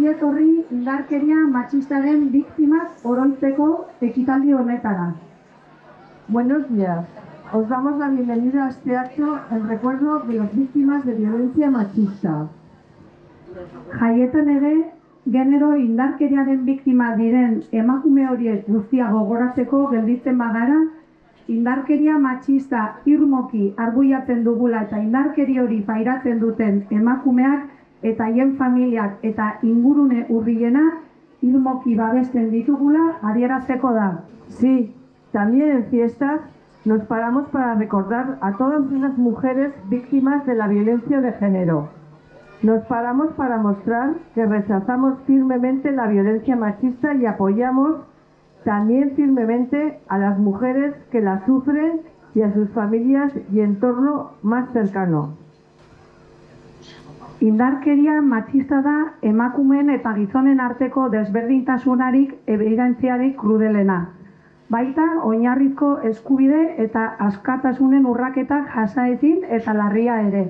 Ongi etorri indarkeria matxistaren biktimak oroitzeko ekitaldi honetara. Buenos días. Os damos la bienvenida a este acto en recuerdo de las víctimas de violencia machista. Jaietan ere, genero indarkeriaren biktima diren emakume horiek guztia gogoratzeko gelditzen bagara, indarkeria matxista irmoki arbuiatzen dugula eta indarkeri hori pairatzen duten emakumeak eta haien familiak eta ingurune hurbilena irmoki babesten ditugula adierazteko da. Sí, también en fiestas nos paramos para recordar a todas las mujeres víctimas de la violencia de género. Nos paramos para mostrar que rechazamos firmemente la violencia machista y apoyamos también firmemente a las mujeres que la sufren y a sus familias y entorno más cercano. Indarkeria matxista da emakumeen eta gizonen arteko desberdintasunarik ebidentziarik krudelena. Baita oinarrizko eskubide eta askatasunen urraketak jasaezin eta larria ere.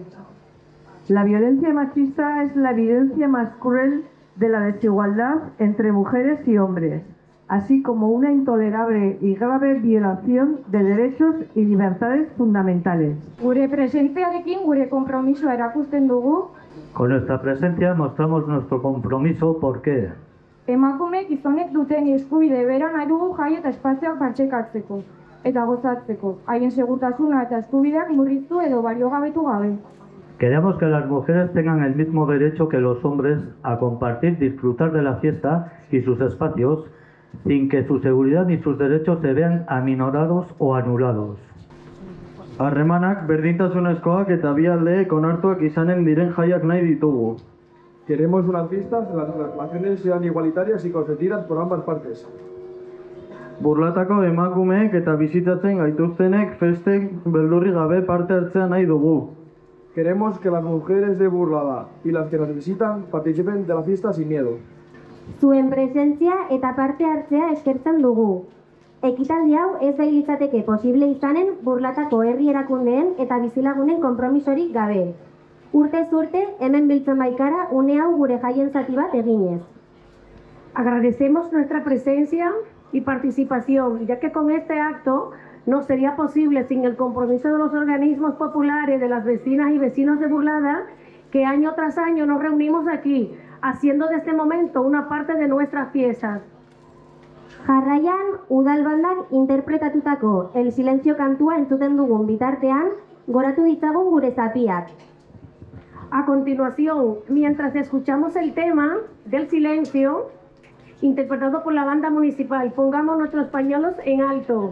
La violencia machista es la evidencia más cruel de la desigualdad entre mujeres y hombres, así como una intolerable y grave violación de derechos y libertades fundamentales. Gure presentziarekin gure konpromisoa erakusten dugu. Con nuestra presencia mostramos nuestro compromiso porque Emakume gizonek duten eskubide bera nahi dugu jai eta espazioak partxekatzeko eta gozatzeko, haien segurtasuna eta eskubideak murriztu edo baliogabetu gabe. queremos que las mujeres tengan el mismo derecho que los hombres a compartir, disfrutar de la fiesta y sus espacios, sin que su seguridad ni sus derechos se vean aminorados o anulados. Harremanak berdintasunezkoak eta bi aldeek onartuak izanen diren jaiak nahi ditugu. Queremos unas fiestas en las que las relaciones sean igualitarias y consentidas por ambas partes. Burlatako emakumeek eta bizitatzen gaituztenek festek beldurri gabe parte hartzea nahi dugu. Queremos que las mujeres de Burlada y las que nos visitan participen de la fiesta sin miedo. Zuen presentzia eta parte hartzea eskertzen dugu. Ekitaldi hau ez da litzateke posible izanen Burlatako herri erakundeen eta bizilagunen konpromisorik gabe. Urtez urte hemen biltzen baikara une hau gure jaien zati bat eginez. Agradecemos nuestra presencia y participación, ya que con este acto no sería posible sin el compromiso de los organismos populares, de las vecinas y vecinos de Burlada, que año tras año nos reunimos aquí, haciendo de este momento una parte de nuestras fiestas. Jarraian, udalbandak interpretatutako El Silencio kantua entzuten dugun bitartean, goratu ditzagun gure zapiak. A continuación, mientras escuchamos el tema del silencio, interpretado por la banda municipal, pongamos nuestros pañuelos en alto.